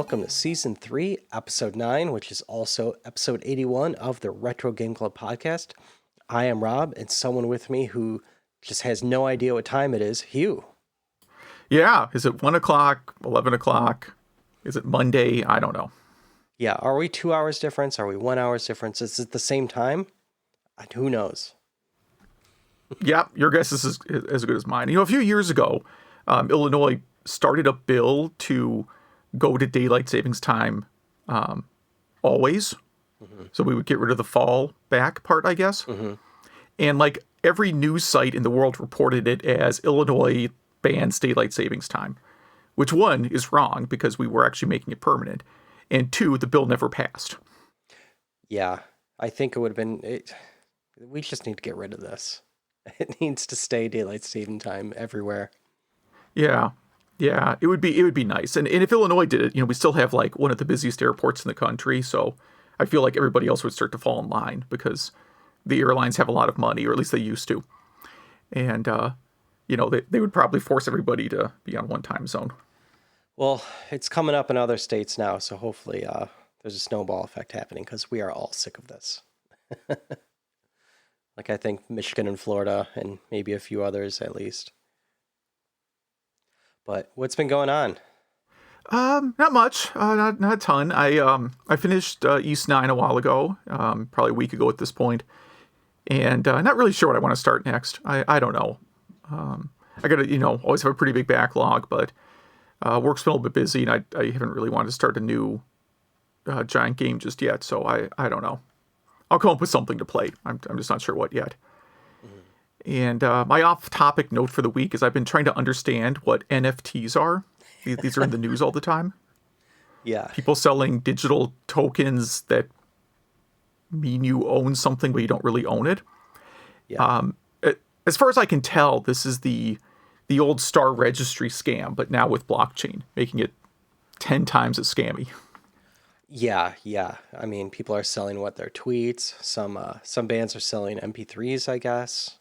welcome to Season 3, Episode 9, which is also Episode 81 of the Retro Game Club podcast. I am Rob, and someone with me who just has no idea what time it is, Hugh. Yeah, is it 1 o'clock, 11 o'clock? Is it Monday? I don't know. Yeah, are we 2 hours difference? Are we 1 hour's difference? Is it the same time? Who knows? Yeah, your guess is as good as mine. You know, a few years ago, Illinois started a bill to go to daylight savings time always. Mm-hmm. So we would get rid of the fall back part, I guess. Mm-hmm. And like every news site in the world reported it as Illinois bans daylight savings time, which one is wrong because we were actually making it permanent. And two, the bill never passed. Yeah, I think it would have been... we just need to get rid of this. It needs to stay daylight saving time everywhere. Yeah, it would be nice. And if Illinois did it, you know, we still have like one of the busiest airports in the country. So I feel like everybody else would start to fall in line because the airlines have a lot of money, or at least they used to. And, you know, they would probably force everybody to be on one time zone. Well, it's coming up in other states now, so hopefully there's a snowball effect happening because we are all sick of this. Like I think Michigan and Florida and maybe a few others at least. But what's been going on? Not much, not a ton. I finished East 9 a while ago, probably a week ago at this point, and not really sure what I want to start next. I don't know. I gotta, you know, always have a pretty big backlog, but work's been a little bit busy, and I haven't really wanted to start a new giant game just yet. So I don't know. I'll come up with something to play. I'm just not sure what yet. And my off-topic note for the week is I've been trying to understand what NFTs are. These are in the news all the time. Yeah. People selling digital tokens that mean you own something, but you don't really own it. Yeah. As far as I can tell, this is the old Star Registry scam, but now with blockchain, making it 10 times as scammy. Yeah. I mean, people are selling their tweets. Some bands are selling MP3s, I guess.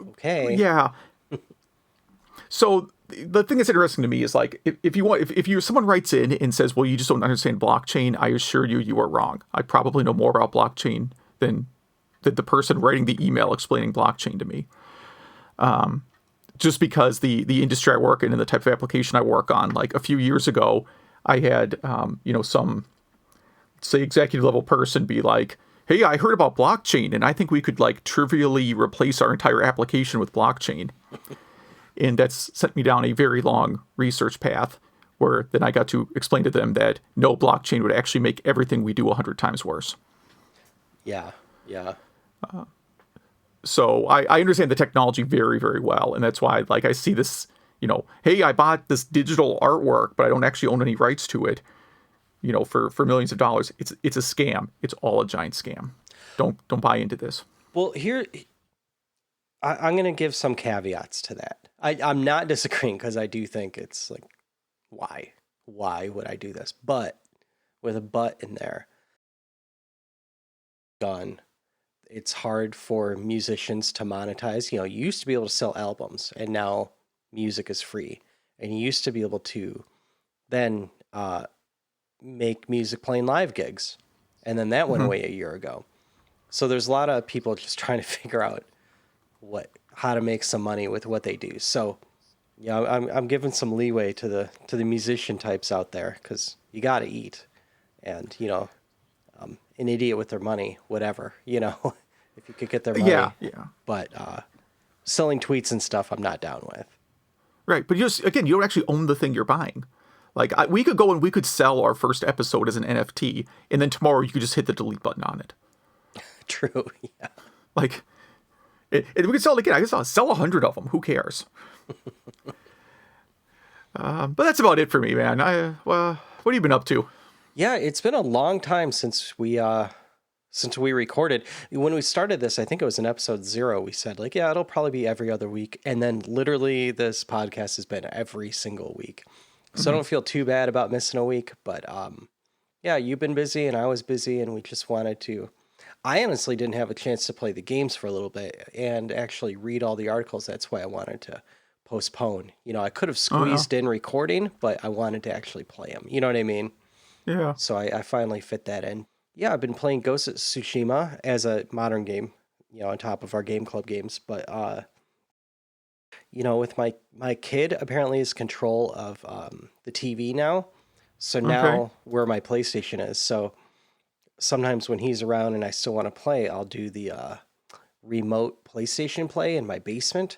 Okay. Yeah. So the thing that's interesting to me is like if someone writes in and says, well, you just don't understand blockchain, I assure you are wrong. I probably know more about blockchain than the person writing the email explaining blockchain to me. Just because the industry I work in and the type of application I work on, like a few years ago, I had some, say, executive level person be like, hey, I heard about blockchain, and I think we could like trivially replace our entire application with blockchain. And that's sent me down a very long research path where then I got to explain to them that no, blockchain would actually make everything we do 100 times worse. Yeah. So I understand the technology very, very well. And that's why like I see this, you know, hey, I bought this digital artwork, but I don't actually own any rights to it, you know, for millions of dollars. It's a scam. It's all a giant scam. Don't buy into this. Well, here, I'm going to give some caveats to that. I'm not disagreeing because I do think it's like, why would I do this? But with a but in there, it's hard for musicians to monetize. You know, you used to be able to sell albums, and now music is free. And you used to be able to then make music playing live gigs. And then that went away a year ago. So there's a lot of people just trying to figure out how to make some money with what they do. So, you know, I'm giving some leeway to the musician types out there because you got to eat, and you know, an idiot with their money, whatever, you know, if you could get their money. Yeah. But selling tweets and stuff, I'm not down with. Right, but you don't actually own the thing you're buying. Like we could go and we could sell our first episode as an NFT, and then tomorrow you could just hit the delete button on it. True. Yeah. Like. We could sell it again. I guess I'll sell 100 of them. Who cares? But that's about it for me, man. What have you been up to? Yeah, it's been a long time since we recorded. When we started this, I think it was in episode 0. We said like, yeah, it'll probably be every other week, and then literally this podcast has been every single week. So I don't feel too bad about missing a week. But yeah, you've been busy and I was busy, and we just wanted to. I honestly didn't have a chance to play the games for a little bit and actually read all the articles. That's why I wanted to postpone. I could have Oh, yeah. squeezed in recording, but I wanted to actually play them. You know what I mean? Yeah. So I finally fit that in. Yeah, I've been playing Ghost of Tsushima as a modern game, on top of our Game Club games. But with my kid apparently has control of the TV now. So Okay. now where my PlayStation is. So sometimes when he's around and I still want to play, I'll do the remote PlayStation play in my basement.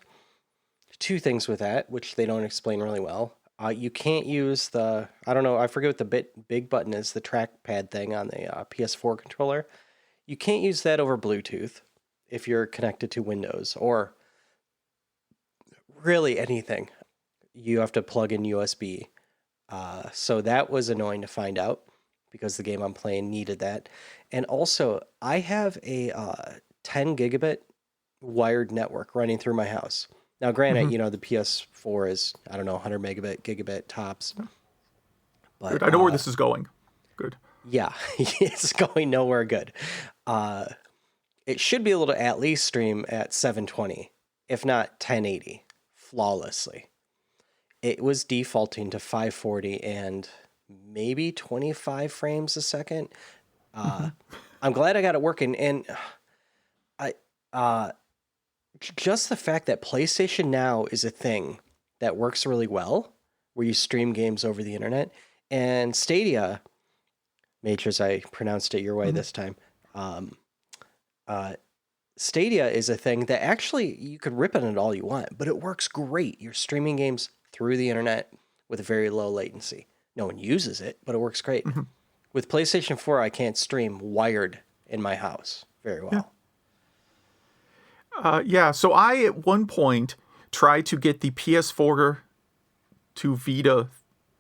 Two things with that, which they don't explain really well. You can't use I don't know, I forget what the big button is, the trackpad thing on the PS4 controller. You can't use that over Bluetooth if you're connected to Windows or really anything. You have to plug in USB. So that was annoying to find out because the game I'm playing needed that. And also, I have a 10 gigabit wired network running through my house. Now, granted, Hmm. the PS4 is, I don't know, 100 gigabit tops. But Good. I know where this is going. Good. yeah, it's going nowhere good. Uh, it should be able to at least stream at 720, if not 1080, flawlessly. It was defaulting to 540 and maybe 25 frames a second. Hmm. I'm glad I got it working, and I just the fact that PlayStation Now is a thing that works really well, where you stream games over the internet, and Stadia, made sure I pronounced it your way Hmm. this time. Um, uh, Stadia is a thing that actually you could rip on it all you want, but it works great. You're streaming games through the internet with very low latency. No one uses it, but it works great. Hmm. With PlayStation 4, I can't stream wired in my house very Yeah. well. Yeah. So I at one point tried to get the PS4 to Vita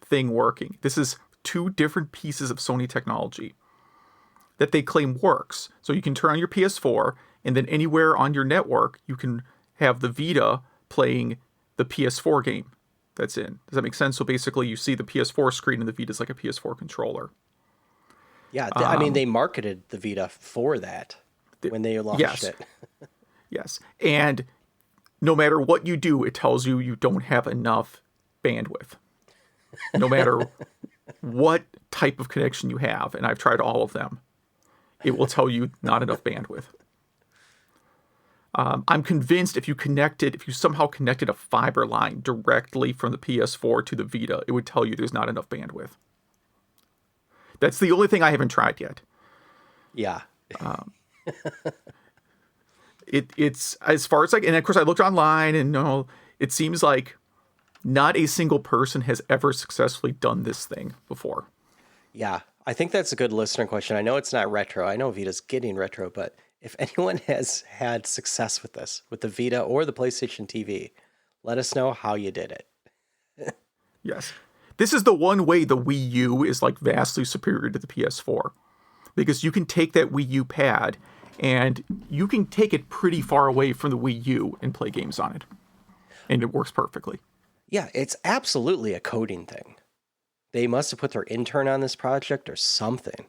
thing working. This is two different pieces of Sony technology that they claim works. So you can turn on your PS4, and then anywhere on your network, you can have the Vita playing the PS4 game that's in. Does that make sense? So basically, you see the PS4 screen, and the Vita's like a PS4 controller. Yeah, I mean, they marketed the Vita for that when they launched Yes, it. yes. And no matter what you do, it tells you you don't have enough bandwidth. No matter what type of connection you have, and I've tried all of them, it will tell you not enough bandwidth. I'm convinced if you somehow connected a fiber line directly from the PS4 to the Vita, it would tell you there's not enough bandwidth. That's the only thing I haven't tried yet. Yeah. It's as far as and of course I looked online, and it seems like not a single person has ever successfully done this thing before. Yeah. I think that's a good listener question. I know it's not retro. I know Vita's getting retro, but if anyone has had success with this, with the Vita or the PlayStation TV, let us know how you did it. Yes. This is the one way the Wii U is like vastly superior to the PS4, because you can take that Wii U pad and you can take it pretty far away from the Wii U and play games on it. And it works perfectly. Yeah, it's absolutely a coding thing. They must have put their intern on this project or something.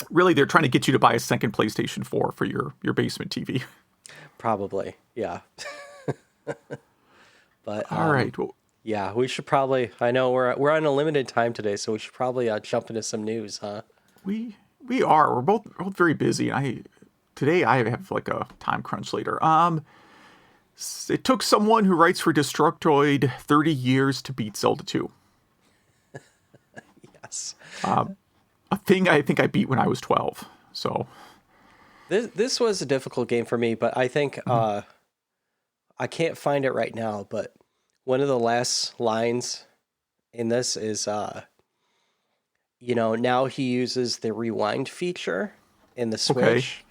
Really, they're trying to get you to buy a second PlayStation 4 for your basement TV. Probably, yeah. But All right. Well, yeah, we should probably. I know we're on a limited time today, so we should probably jump into some news, huh? we're both very busy. Today I have like a time crunch later. It took someone who writes for Destructoid 30 years to beat Zelda II. Yes. A thing I think I beat when I was 12. So, This was a difficult game for me, but I think I can't find it right now. But one of the last lines in this is, now he uses the rewind feature in the okay. Switch,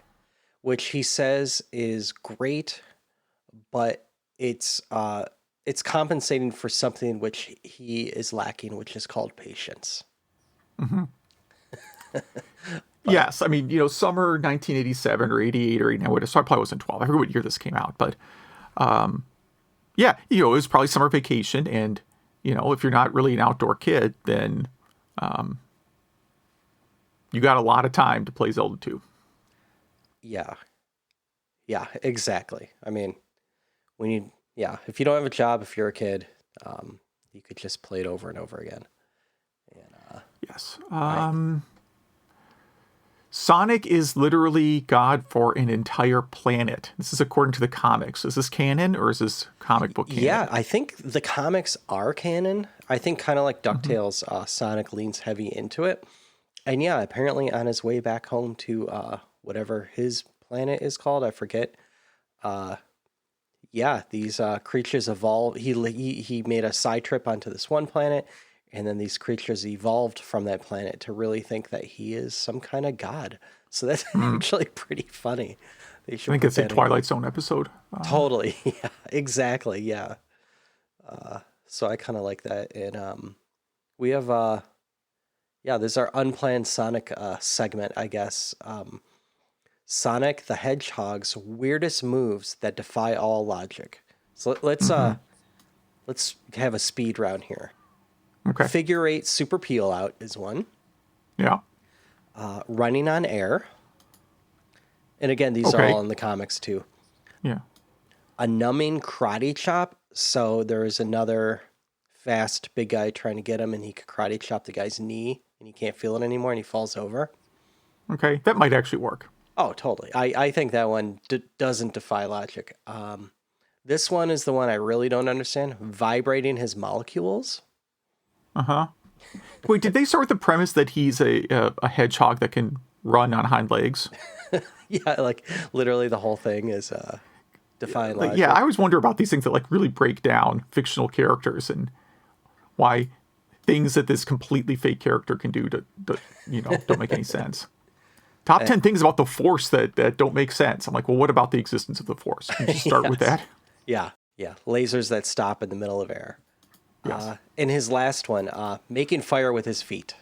which he says is great, but it's compensating for something which he is lacking, which is called patience. Yes, I mean, summer 1987 or 88 or 89, so I probably wasn't 12. I forget what year this came out, but yeah, it was probably summer vacation, and if you're not really an outdoor kid, then you got a lot of time to play Zelda 2. Yeah. Yeah, exactly. I mean, if you don't have a job, if you're a kid, you could just play it over and over again. And, Yes. Sonic is literally God for an entire planet. This is according to the comics. Is this canon or is this comic book canon? Yeah, I think the comics are canon. I think kind of like DuckTales, Sonic leans heavy into it. And yeah, apparently on his way back home to whatever his planet is called, I forget. These creatures evolve. He made a side trip onto this one planet, and then these creatures evolved from that planet to really think that he is some kind of god. So that's actually pretty funny. They should I think it's a Twilight Zone episode. Totally. Yeah, exactly. Yeah. So I kind of like that. And we have, this is our unplanned Sonic segment, I guess. Sonic the Hedgehog's weirdest moves that defy all logic. So let's have a speed round here. Okay. Figure 8 super peel out is one. Yeah. Running on air. And again, these are all in the comics too. Yeah. A numbing karate chop. So there's another fast big guy trying to get him, and he could karate chop the guy's knee, and he can't feel it anymore, and he falls over. Okay, that might actually work. Oh, totally. I think that one doesn't defy logic. This one is the one I really don't understand. Vibrating his molecules. Uh-huh. Wait, did they start with the premise that he's a hedgehog that can run on hind legs? Yeah, like literally the whole thing is defying logic. Yeah, I always wonder about these things that like really break down fictional characters and why things that this completely fake character can do don't make any sense. Top 10 things about the Force that don't make sense. I'm like, well, what about the existence of the Force? Can you just start with that? Yeah. Lasers that stop in the middle of air. Yes. In his last one, making fire with his feet.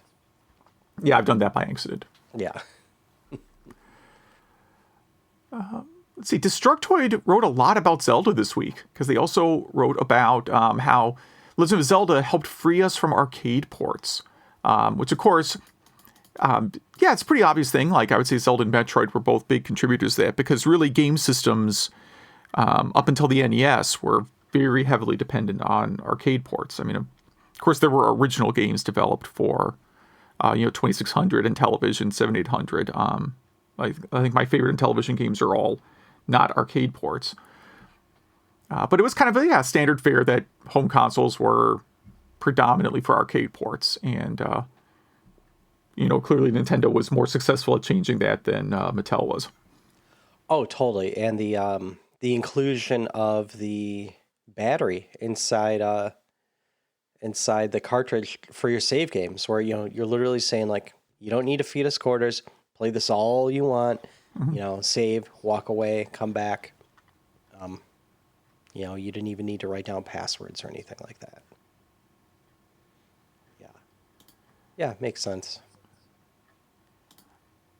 Yeah, I've done that by accident. Yeah. Let's see. Destructoid wrote a lot about Zelda this week because they also wrote about how Legend of Zelda helped free us from arcade ports, which, of course, it's a pretty obvious thing. Like, I would say Zelda and Metroid were both big contributors to that because really game systems up until the NES were very heavily dependent on arcade ports. I mean, of course, there were original games developed for 2600 and television, 7800. I think my favorite Intellivision games are all not arcade ports. But it was kind of a standard fare that home consoles were predominantly for arcade ports. And, clearly Nintendo was more successful at changing that than Mattel was. Oh, totally. And the inclusion of the battery inside the cartridge for your save games, where you're literally saying like, you don't need to feed us quarters, play this all you want, save, walk away, come back. You didn't even need to write down passwords or anything like that. Yeah, makes sense.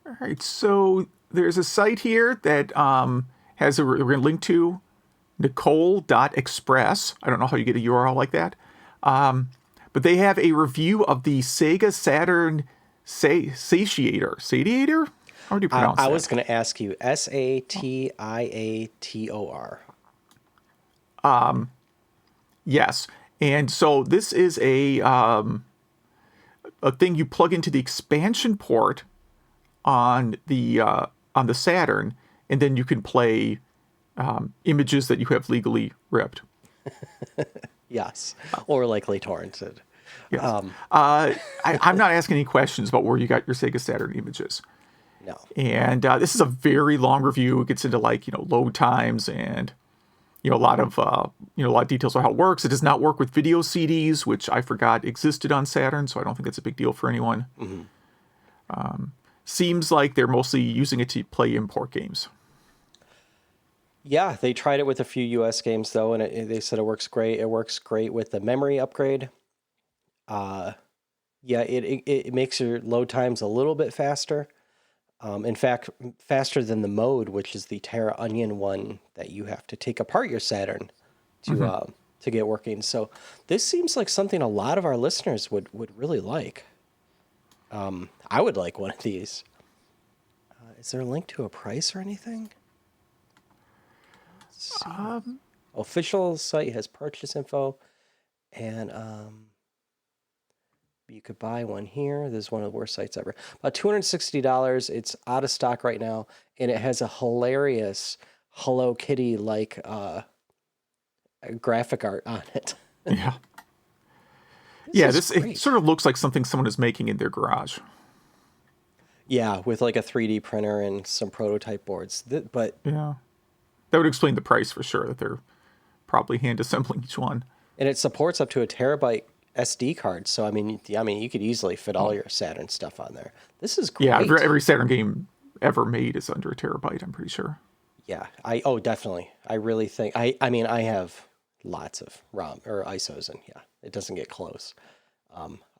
All right, so there's a site here that we're going to link to Nicole.express. I don't know how you get a URL like that. But they have a review of the Sega Saturn Satiator? How do you pronounce that? I was going to ask you, Satiator. Yes. And so this is a thing you plug into the expansion port on the Saturn, and then you can play images that you have legally ripped. Yes, or likely torrented. Yes. I'm not asking any questions about where you got your Sega Saturn images. No. And this is a very long review. It gets into load times and a lot of details on how it works. It does not work with video CDs, which I forgot existed on Saturn, so I don't think it's a big deal for anyone. Mm-hmm. Seems like they're mostly using it to play import games. Yeah, they tried it with a few US games, though, and they said it works great. It works great with the memory upgrade. It makes your load times a little bit faster. In fact, faster than the mode, which is the Terra Onion one that you have to take apart your Saturn to get working. So this seems like something a lot of our listeners would really like. I would like one of these. Is there a link to a price or anything? Official site has purchase info, and you could buy one here. This is one of the worst sites ever. About $260. It's out of stock right now, and it has a hilarious Hello Kitty like graphic art on it. Yeah. This It sort of looks like something someone is making in their garage. Yeah, with like a 3D printer and some prototype boards. But yeah, that would explain the price for sure. That they're probably hand assembling each one. And it supports up to a terabyte SD card. So I mean, you could easily fit all your Saturn stuff on there. This is great. Yeah, every Saturn game ever made is under a terabyte, I'm pretty sure. Yeah, definitely. I really think I have lots of ROM or ISOs, and yeah, it doesn't get close.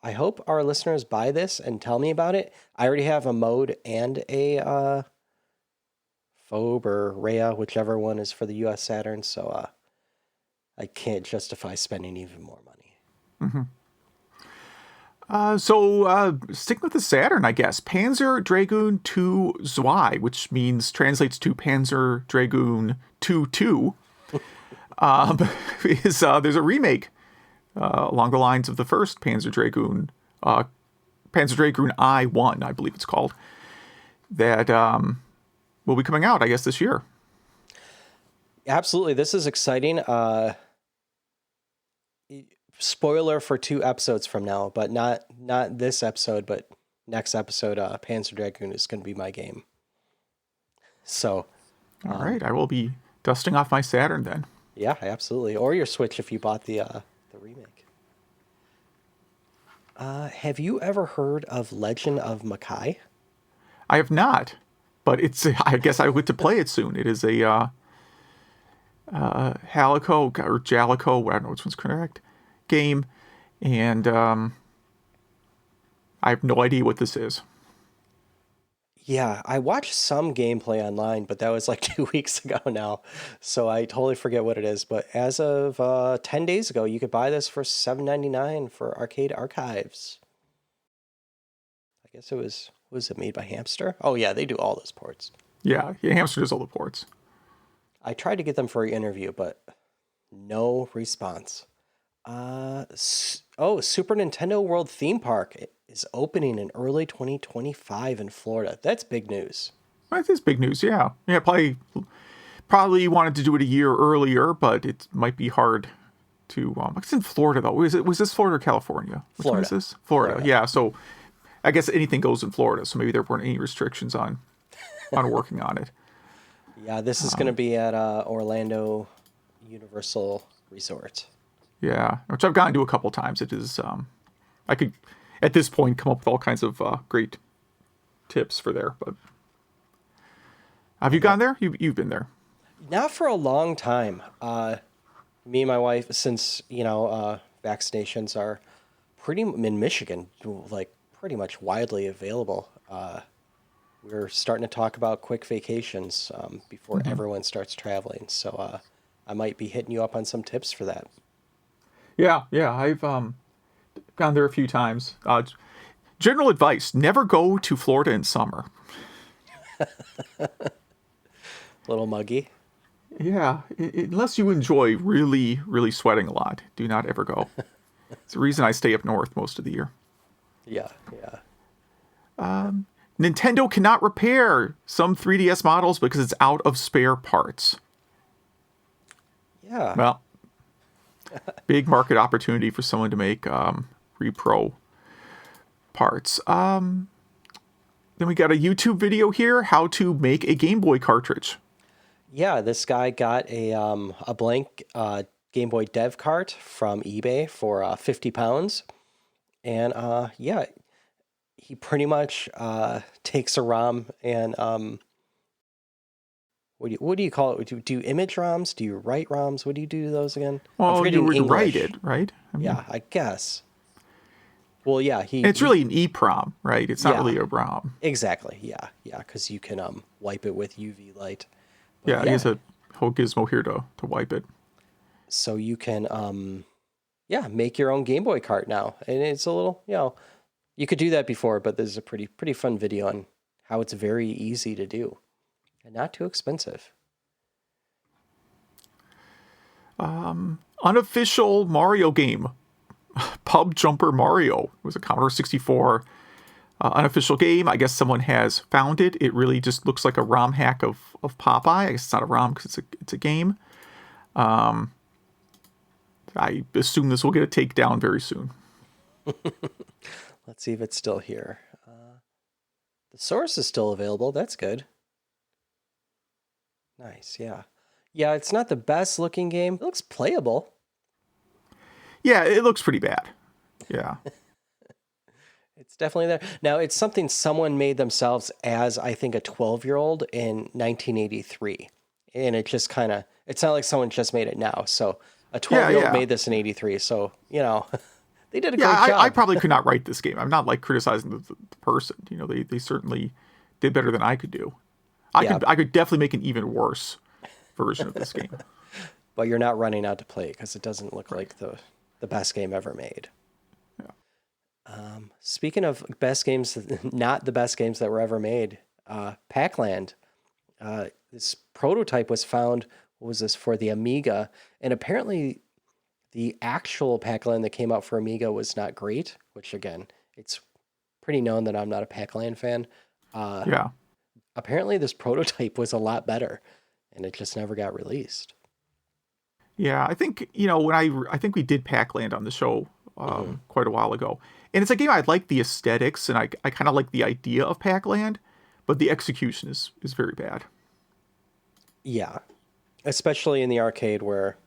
I hope our listeners buy this and tell me about it. I already have a mode and a Phobe or Rhea, whichever one is for the US Saturn, so I can't justify spending even more money. Stick with the Saturn, I guess. Panzer Dragoon II Zwei, which translates to Panzer Dragoon 2-2, there's a remake along the lines of the first Panzer Dragoon I-1, I believe it's called, that will be coming out, I guess, this year. Absolutely. This is exciting. Spoiler for 2 episodes from now, but not this episode, but next episode, Panzer Dragoon is going to be my game. So, all right, I will be dusting off my Saturn then. Yeah, absolutely. Or your Switch if you bought the remake. Have you ever heard of Legend of Makai? I have not, but I guess I would to play it soon. It is a Halico or Jalico, I don't know which one's correct, game, and I have no idea what this is. Yeah, I watched some gameplay online, but that was like 2 weeks ago now, so I totally forget what it is. But as of 10 days ago, you could buy this for $7.99 for Arcade Archives. I guess it was it made by Hamster? Oh yeah, they do all those ports. Yeah, Hamster does all the ports. I tried to get them for an interview, but no response. Super Nintendo World Theme Park is opening in early 2025 in Florida. That's big news. That is big news, yeah. Yeah, probably wanted to do it a year earlier, but it might be hard to... it's in Florida, though. Was this Florida or California? Which Florida. one is this? Florida, yeah. So I guess anything goes in Florida, so maybe there weren't any restrictions on working on it. Yeah, this is going to be at Orlando Universal Resort. Yeah, which I've gone to a couple times. It is, I could, at this point, come up with all kinds of great tips for there. But have you gone there? You've been there? Not for a long time. Me and my wife, since vaccinations are in Michigan, like pretty much widely available. We're starting to talk about quick vacations before everyone starts traveling. So I might be hitting you up on some tips for that. Yeah, I've gone there a few times. General advice, never go to Florida in summer. Little muggy. Yeah, unless you enjoy really, really sweating a lot, do not ever go. It's the reason I stay up north most of the year. Yeah. Nintendo cannot repair some 3DS models because it's out of spare parts. Yeah. Well, big market opportunity for someone to make repro parts. Then we got a YouTube video here, how to make a Game Boy cartridge. Yeah, this guy got a blank Game Boy dev cart from eBay for 50 pounds. And he pretty much takes a ROM and what do you call it? Do you image ROMs? Do you write ROMs? What do you do to those again? Well, you would write it, right? Yeah, I guess. Well, yeah, it's really an EEPROM, right? It's not really a ROM. Exactly. Yeah, because you can wipe it with UV light. But he has a whole gizmo here to wipe it. So you can make your own Game Boy cart now, and it's a little you could do that before, but there's a pretty fun video on how it's very easy to do and not too expensive. Unofficial Mario game, Pubjumper Mario. It was a Commodore 64 unofficial game. I guess someone has found it. It really just looks like a ROM hack of Popeye. I guess it's not a ROM because it's a game. I assume this will get a takedown very soon. Let's see if it's still here. The source is still available. That's good. Nice, yeah. Yeah, it's not the best looking game. It looks playable. Yeah, it looks pretty bad. Yeah. It's definitely there. Now, it's something someone made themselves as, I think, a 12-year-old in 1983. And it just kind of, it's not like someone just made it now. So a 12-year-old made this in 83. So, they did a great job. I probably could not write this game. I'm not like criticizing the person. They certainly did better than I could do. I could definitely make an even worse version of this game. But you're not running out to play it because it doesn't look like the best game ever made. Yeah. Speaking of best games, not the best games that were ever made, Pac-Land. This prototype was found, what was this, for the Amiga, and apparently the actual Pac-Land that came out for Amiga was not great, which again, it's pretty known that I'm not a Pac-Land fan. Apparently this prototype was a lot better, and it just never got released. Yeah, I think, when I think we did Pac-Land on the show quite a while ago. And it's a game I like the aesthetics, and I kind of like the idea of Pac-Land, but the execution is very bad. Yeah, especially in the arcade where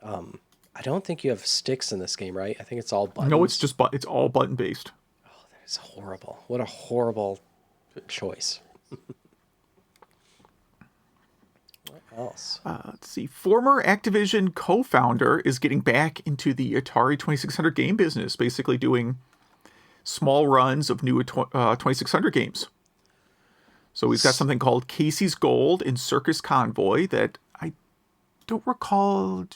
I don't think you have sticks in this game, right? I think it's all buttons. No, it's all button-based. Oh, that is horrible. What a horrible choice. What else? Let's see. Former Activision co-founder is getting back into the Atari 2600 game business, basically doing small runs of new 2600 games. So he's got something called Casey's Gold and Circus Convoy that I don't recall.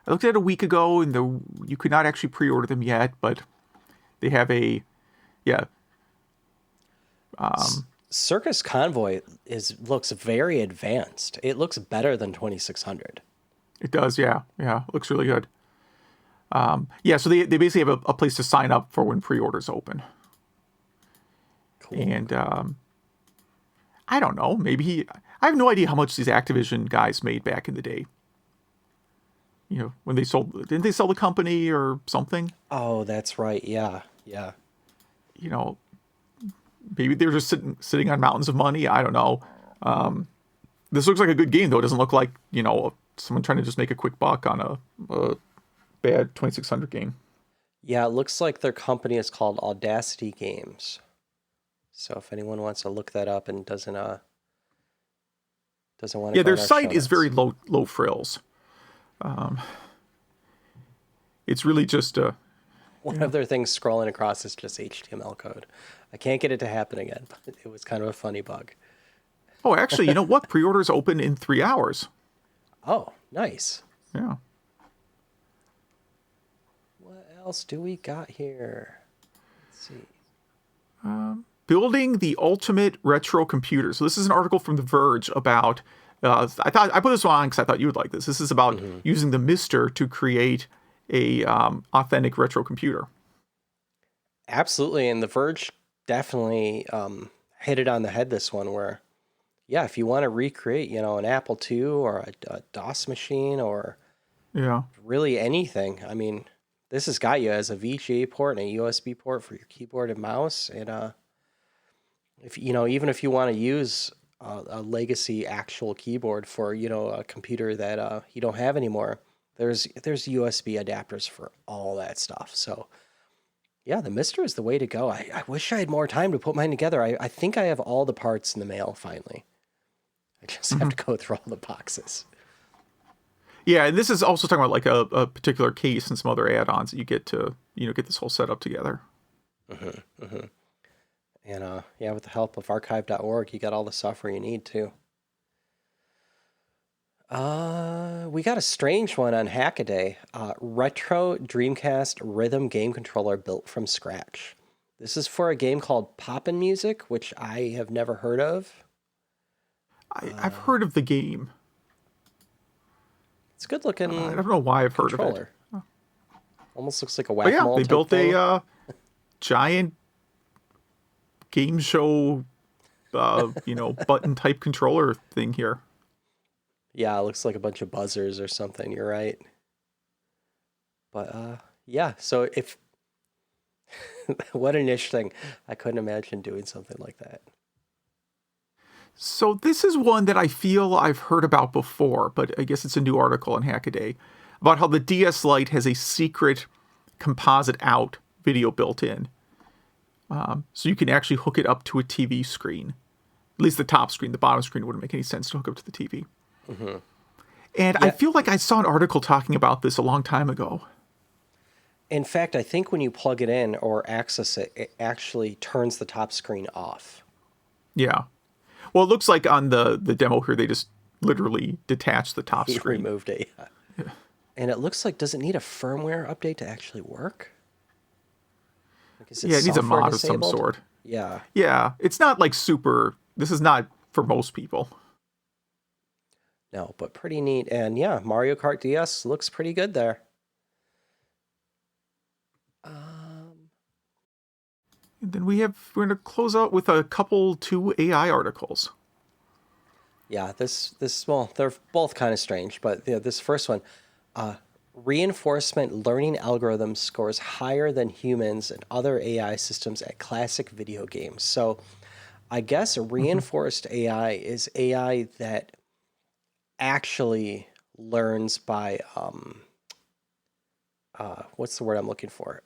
I looked at it a week ago, and you could not actually pre-order them yet, but they have Circus Convoy looks very advanced. It looks better than 2600. It does, yeah. Yeah, it looks really good. So they basically have a place to sign up for when pre-orders open. Cool. And I don't know, I have no idea how much these Activision guys made back in the day. When didn't they sell the company or something? Oh, that's right. Yeah. Yeah. Maybe they're just sitting on mountains of money. I don't know. This looks like a good game, though. It doesn't look like, someone trying to just make a quick buck on a bad 2600 game. Yeah, it looks like their company is called Audacity Games. So if anyone wants to look that up and doesn't want to, their site is very low frills. It's really just one of their things scrolling across is just HTML code. I can't get it to happen again, but it was kind of a funny bug. Oh, actually, you know what? Pre-orders open in 3 hours. Oh, nice. Yeah. What else do we got here? Let's see. Building the ultimate retro computer. So this is an article from The Verge about. I put this one on because I thought you would like this. This is about using the Mister to create a authentic retro computer. Absolutely, and The Verge definitely hit it on the head. This one, where, if you want to recreate, an Apple II or a DOS machine or really anything. I mean, this has got you as a VGA port and a USB port for your keyboard and mouse, and if even if you want to use a legacy actual keyboard for a computer that you don't have anymore, there's USB adapters for all that stuff. So yeah, the Mister is the way to go. I wish I had more time to put mine together. I think I have all the parts in the mail finally. I just have to go through all the boxes. Yeah, and this is also talking about like a particular case and some other add-ons that you get to get this whole setup together. And with the help of archive.org, you got all the software you need too. We got a strange one on Hackaday. Retro Dreamcast rhythm game controller built from scratch. This is for a game called Poppin' Music, which I have never heard of. I've heard of the game. It's It's a good looking I don't know why I've heard of it. controller. Almost looks like a But yeah, whack-a-mole they type built thing. a giant game show, button type controller thing here. Yeah, it looks like a bunch of buzzers or something. You're right. But yeah, so if what a niche thing. I couldn't imagine doing something like that. So this is one that I feel I've heard about before, but I guess it's a new article on Hackaday about how the DS Lite has a secret composite out video built in. So you can actually hook it up to a TV screen. At least the top screen. The bottom screen wouldn't make any sense to hook up to the TV. Mm-hmm. And I feel like I saw an article talking about this a long time ago. In fact, I think when you plug it in or access it, it actually turns the top screen off. Yeah. Well, it looks like on the demo here, they just literally detached the top He screen. removed it. Yeah. And it looks like, does it need a firmware update to actually work? Like, is Yeah, it needs a software mod of some disabled? sort. Yeah. Yeah, it's not like super. This is not for most people. No, but pretty neat. And yeah, Mario Kart DS looks pretty good there. And then we're going to close out with a couple 2 AI articles. Yeah, well, they're both kind of strange, but this first one, reinforcement learning algorithm scores higher than humans and other AI systems at classic video games. So I guess reinforced AI is AI that actually learns by, what's the word I'm looking for?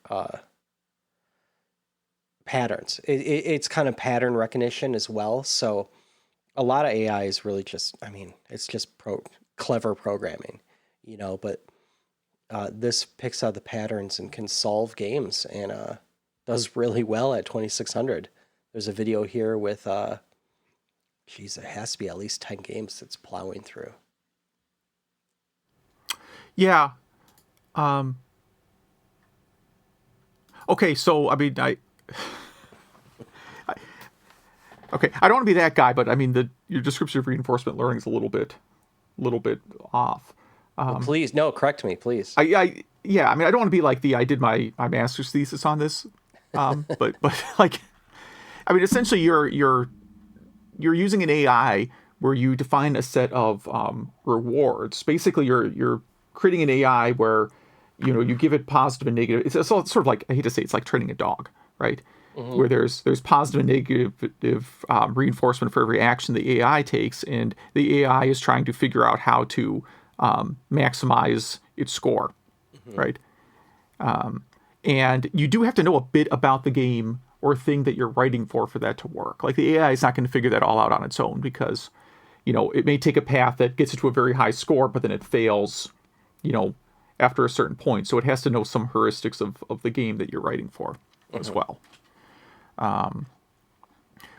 Patterns. It's kind of pattern recognition as well. So a lot of AI is really just, I mean, it's just clever programming, but this picks out the patterns and can solve games and does really well at 2600. There's a video here with, it has to be at least 10 games it's plowing through. Yeah. Okay, so, I mean, okay, I don't want to be that guy, but I mean, your description of reinforcement learning is a little bit off. Well, please, no, correct me, please. Yeah, I mean, I don't want to be like I did my master's thesis on this, but like, I mean, essentially, you're using an AI where you define a set of rewards. Basically, you're creating an AI where you give it positive and negative. It's sort of like, I hate to say, it's like training a dog, right? Mm-hmm. Where there's positive and negative reinforcement for every action the AI takes, and the AI is trying to figure out how to maximize its score, right? And you do have to know a bit about the game or thing that you're writing for that to work. Like, the AI is not going to figure that all out on its own, because it may take a path that gets it to a very high score, but then it fails, after a certain point. So it has to know some heuristics of the game that you're writing for as well.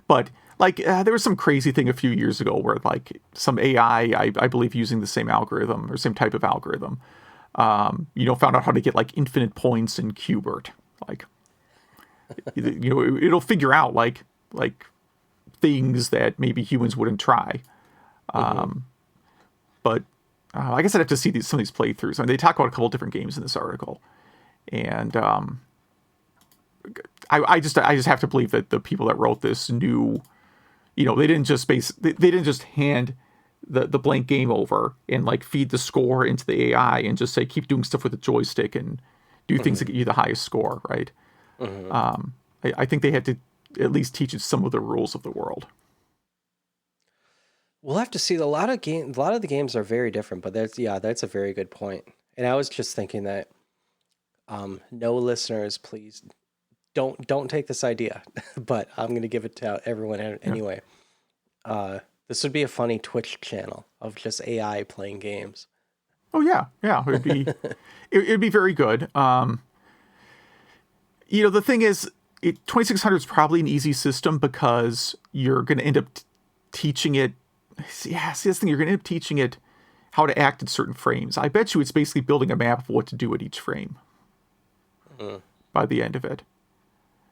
But like, there was some crazy thing a few years ago where like some AI, I believe, using the same algorithm or same type of algorithm, found out how to get like infinite points in Qbert. Like, it'll figure out like things that maybe humans wouldn't try. But I guess I'd have to see some of these playthroughs. I mean, they talk about a couple different games in this article, and I just have to believe that the people that wrote this knew, they didn't just hand the blank game over and like feed the score into the AI and just say keep doing stuff with the joystick and do things that get you the highest score, right? I think they had to at least teach it some of the rules of the world. We'll have to see. A lot of the games are very different, but that's a very good point. And I was just thinking that, no listeners, please don't take this idea, but I'm going to give it to everyone anyway. This would be a funny Twitch channel of just AI playing games. Oh yeah, it'd be it'd be very good. The thing is, 2600 is probably an easy system because you're going to end up teaching it. Yeah, see, this thing, you're going to end up teaching it how to act in certain frames. I bet you it's basically building a map of what to do at each frame by the end of it.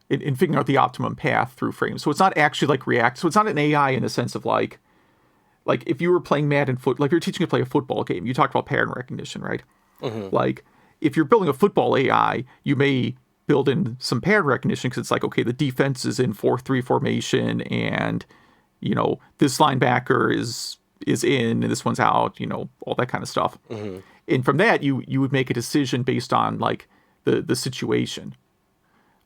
In figuring out the optimum path through frames. So it's not actually like React. So it's not an AI in the sense of like, like if you were playing Madden like you're teaching to play a football game, you talked about pattern recognition, right? Like if you're building a football AI, you may build in some pattern recognition because it's like, okay, the defense is in 4-3 formation, and this linebacker is in and this one's out, all that kind of stuff. And from that, you would make a decision based on like the situation.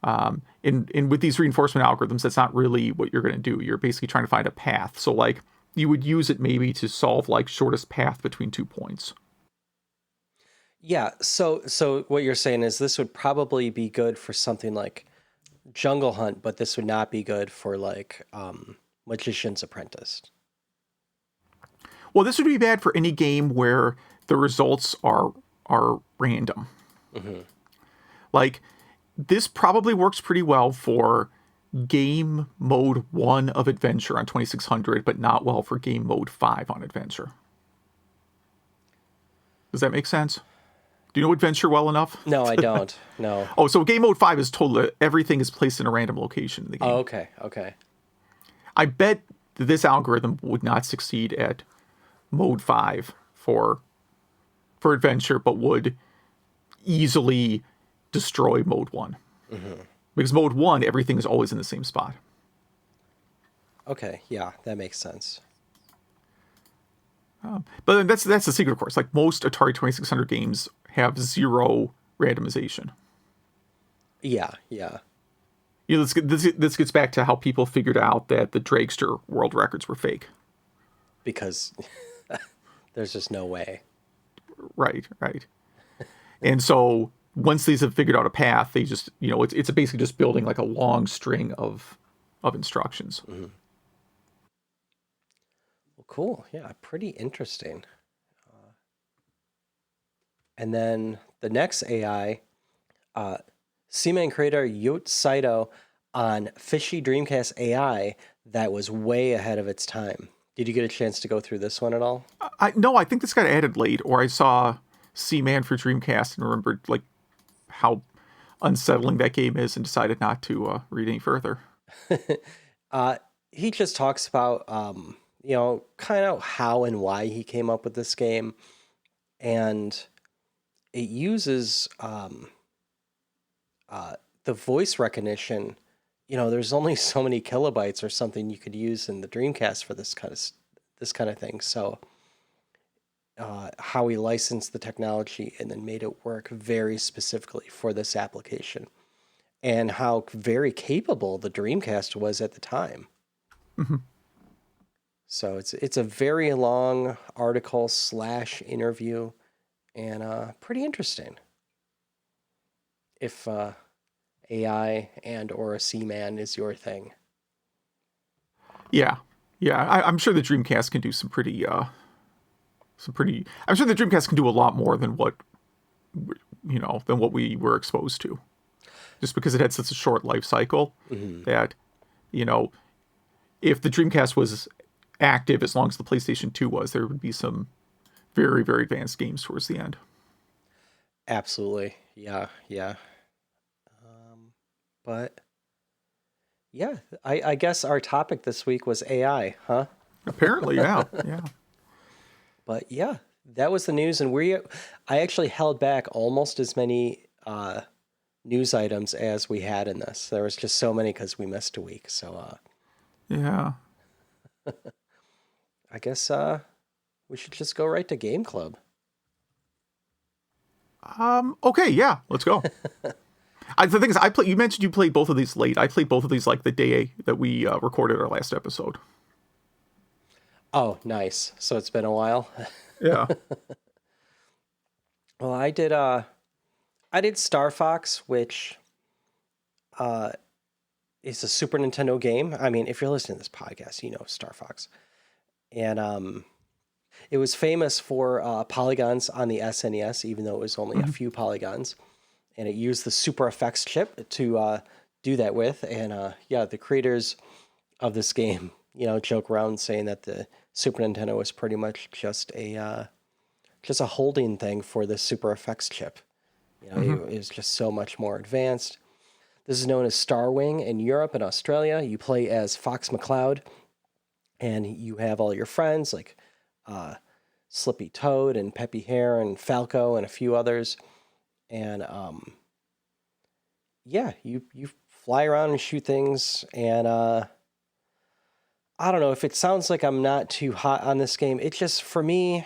And with these reinforcement algorithms, that's not really what you're going to do. You're basically trying to find a path. So like you would use it maybe to solve like shortest path between 2 points. Yeah, so what you're saying is this would probably be good for something like Jungle Hunt, but this would not be good for like Magician's Apprentice. Well, this would be bad for any game where the results are random. Like this probably works pretty well for game mode 1 of Adventure on 2600, but not well for game mode 5 on Adventure. Does that make sense? Do you know Adventure well enough? No, I don't. No. Oh, so game mode 5 is totally everything is placed in a random location in the game. Oh, okay. Okay. I bet that this algorithm would not succeed at mode 5 for Adventure, but would easily destroy mode 1. Because mode 1, everything is always in the same spot. Okay, yeah, that makes sense. But that's the secret, of course. Like most Atari 2600 games have 0 randomization. Yeah, yeah. This gets back to how people figured out that the Dragster world records were fake. Because there's just no way. Right. And so once these have figured out a path, they just, it's basically just building like a long string of instructions. Well, cool. Yeah, pretty interesting. And then the next AI, SEAMAN creator YOOT SAITO on FISHY Dreamcast AI that was way ahead of its time. Did you get a chance to go through this one at all? No, I think this got added late, or I saw SEAMAN for Dreamcast and remembered like how unsettling that game is and decided not to read any further. He just talks about, kind of how and why he came up with this game. And it uses the voice recognition. There's only so many kilobytes or something you could use in the Dreamcast for this kind of thing. So how he licensed the technology and then made it work very specifically for this application, and how very capable the Dreamcast was at the time. So it's a very long article / interview, and pretty interesting. If AI and or a SEAMAN is your thing. Yeah. I'm sure the Dreamcast can do some pretty. I'm sure the Dreamcast can do a lot more than what we were exposed to, just because it had such a short life cycle that, if the Dreamcast was active as long as the PlayStation 2 was, there would be some very, very advanced games towards the end. Absolutely. Yeah. But yeah, I guess our topic this week was AI, huh? Apparently, yeah. But yeah, that was the news, and I actually held back almost as many news items as we had in this. There was just so many because we missed a week. So yeah. I guess we should just go right to Game Club. Okay, yeah, let's go. The thing is, you mentioned you played both of these late. I played both of these like the day that we recorded our last episode. Oh, nice. So it's been a while. Yeah. Well, I did Star Fox, which is a Super Nintendo game. I mean, if you're listening to this podcast, you know Star Fox. And it was famous for polygons on the SNES, even though it was only a few polygons. And it used the Super Effects chip to do that with. And the creators of this game, joke around saying that the Super Nintendo was pretty much just a holding thing for the Super Effects chip. It was just so much more advanced. This is known as Starwing in Europe and Australia. You play as Fox McCloud, and you have all your friends like uh, Slippy Toad and Peppy Hare and Falco and a few others, and yeah, you fly around and shoot things, and I don't know if it sounds like I'm not too hot on this game. It just for me,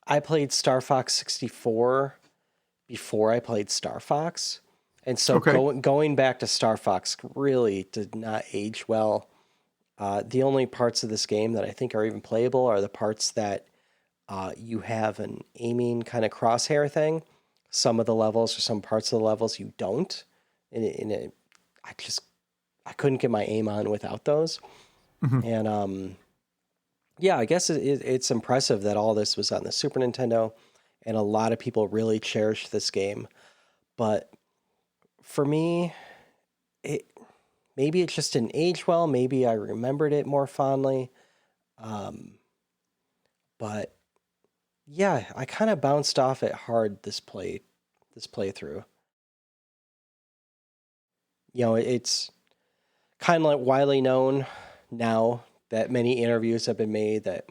I played Star Fox 64 before I played Star Fox. And so Okay. going back to Star Fox really did not age well. The only parts of this game that I think are even playable are the parts that you have an aiming kind of crosshair thing. Some of the levels or some parts of the levels you don't. I just I couldn't get my aim on without those. Hmm. And yeah, I guess it's impressive that all this was on the Super Nintendo, and a lot of people really cherish this game. But for me, it maybe it just didn't age well. Maybe I remembered it more fondly. Um, but yeah, I kind of bounced off it hard this playthrough. It's kind of like widely known now that many interviews have been made that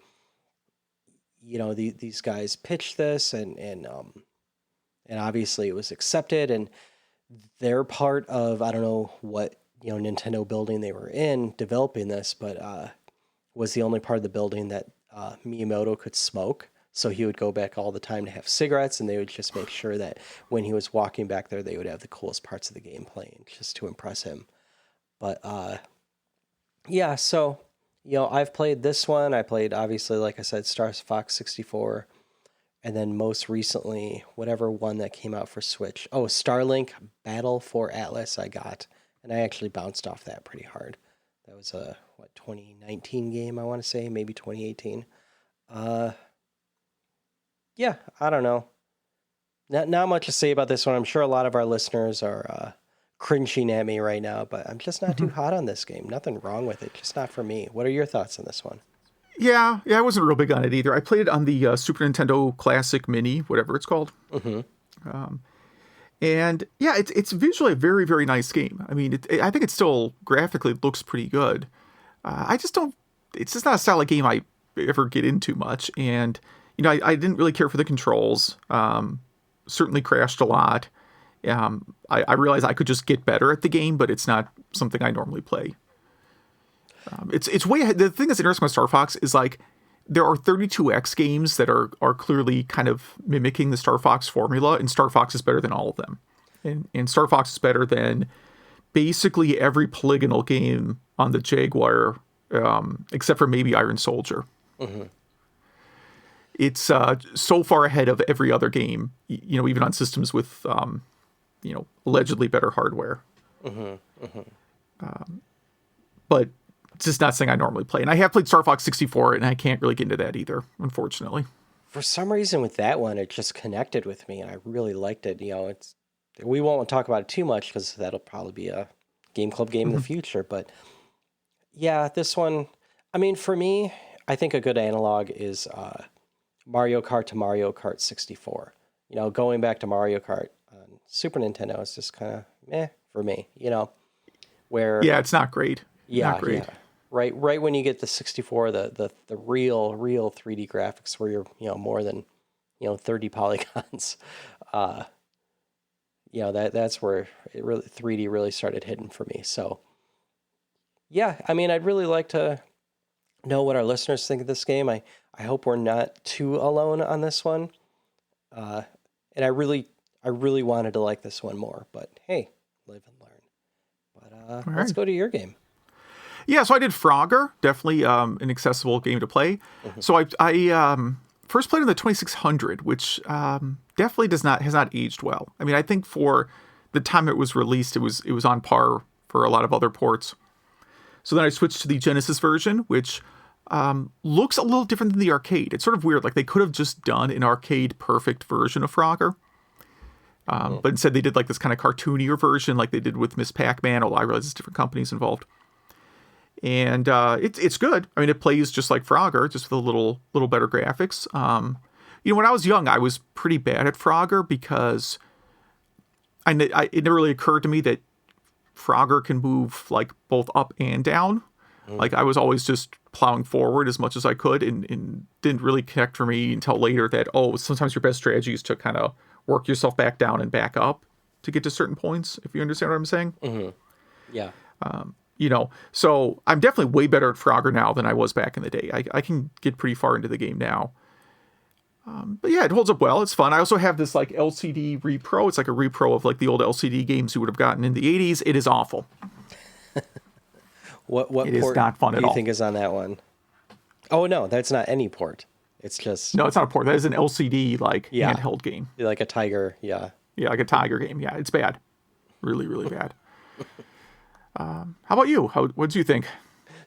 these guys pitched this, and obviously it was accepted, and they're part of, I don't know what Nintendo building they were in developing this, but was the only part of the building that Miyamoto could smoke. So he would go back all the time to have cigarettes, and they would just make sure that when he was walking back there, they would have the coolest parts of the game playing just to impress him. But yeah, so I've played this one. I played, obviously, like I said, Star Fox 64. And then most recently, whatever one that came out for Switch. Oh, Starlink Battle for Atlas I got. And I actually bounced off that pretty hard. That was a, 2019 game, I want to say, maybe 2018. Uh, yeah, I don't know. Not much to say about this one. I'm sure a lot of our listeners are cringing at me right now, but I'm just not too hot on this game. Nothing wrong with it, just not for me. What are your thoughts on this one? Yeah, I wasn't real big on it either. I played it on the Super Nintendo Classic Mini, whatever it's called. Mm-hmm. And yeah, it's visually a very, very nice game. I mean, I think it still graphically looks pretty good. I just don't, it's just not a style of game I ever get into much. And, I didn't really care for the controls. Certainly crashed a lot. I realized I could just get better at the game, but it's not something I normally play. It's way ahead. The thing that's interesting with Star Fox is like there are 32X games that are clearly kind of mimicking the Star Fox formula, and Star Fox is better than all of them. And Star Fox is better than basically every polygonal game on the Jaguar, except for maybe Iron Soldier. Mm-hmm. It's so far ahead of every other game, even on systems with, allegedly better hardware. Mm-hmm. Mm-hmm. But it's just not something I normally play. And I have played Star Fox 64, and I can't really get into that either, unfortunately. For some reason with that one, it just connected with me, and I really liked it. We won't talk about it too much because that'll probably be a Game Club game in the future. But yeah, this one, I mean, for me, I think a good analog is Mario Kart to Mario Kart 64. Going back to Mario Kart on Super Nintendo is just kind of meh for me. Where Yeah, it's not great. yeah, Not great. yeah. Right when you get the 64, the real 3D graphics where you're more than 30 polygons. Uh, that's where it really 3D really started hitting for me. So yeah, I mean, I'd really like to know what our listeners think of this game. I hope we're not too alone on this one. And I really wanted to like this one more, but hey, live and learn. But All let's right. go to your game. Yeah, so I did Frogger, definitely an accessible game to play. Mm-hmm. So I first played on the 2600, which definitely has not aged well. I mean, I think for the time it was released, it was on par for a lot of other ports. So then I switched to the Genesis version, which looks a little different than the arcade. It's sort of weird. Like they could have just done an arcade perfect version of Frogger. But instead they did like this kind of cartoonier version like they did with Miss Pac-Man, although I realize there's different companies involved. And it's good. I mean, it plays just like Frogger, just with a little better graphics. When I was young, I was pretty bad at Frogger because it never really occurred to me that Frogger can move like both up and down. Like, I was always just plowing forward as much as I could, and didn't really connect for me until later that, sometimes your best strategy is to kind of work yourself back down and back up to get to certain points, if you understand what I'm saying. Yeah. So I'm definitely way better at Frogger now than I was back in the day. I can get pretty far into the game now. But yeah, it holds up well. It's fun. I also have this like LCD repro. It's like a repro of like the old LCD games you would have gotten in the 80s. It is awful. What it port is not fun do at you all. think is on that one? Oh no, that's not any port. It's just No, it's not a port. That is an LCD like handheld game. like a Tiger. Yeah. Yeah, like a Tiger game. Yeah, it's bad. Really, really bad. How about you? What do you think?